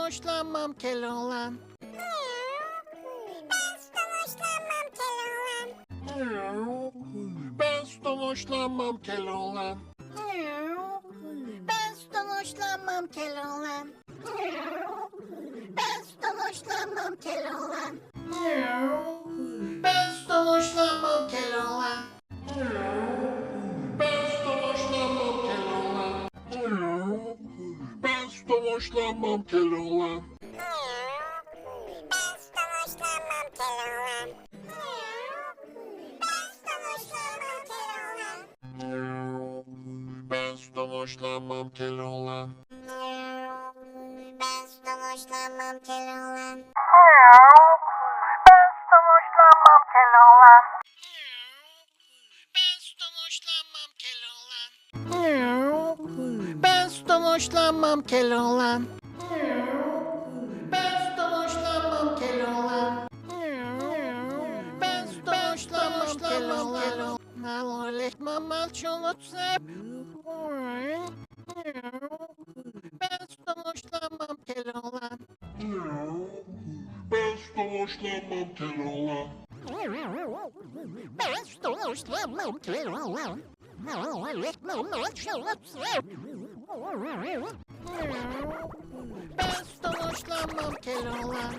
hoşlanmam Keloğlan. Ben sütten hoşlanmam Keloğlan. Ben sütten hoşlanmam Keloğlan. Ben sütten hoşlanmam Keloğlan. Ben sütten hoşlanmam Keloğlan. Ben sütten hoşlanmam Keloğlan. Ben sütten hoşlanmam Keloğlan. Ben sütten hoşlanmam Keloğlan. Ben sütten hoşlanmam Keloğlan. Ben sütten hoşlanmam Keloğlan. Ben sütten hoşlanmam Keloğlan. Ben sütten hoşlanmam Keloğlan. Ben sütten hoşlanmam Keloğlan. Ben sütten hoşlanmam Keloğlan. Ben sütten hoşlanmam Keloğlan. Ben sütten hoşlanmam Keloğlan. Ben sütten hoşlanmam Keloğlan. Nalolek mamal çoluk sep. Ben sütten hoşlanmam Keloğlan. Ben sütten hoşlanmam Keloğlan. Ben sütten hoşlanmam Keloğlan. Ben sütten hoşlanmam Keloğlan.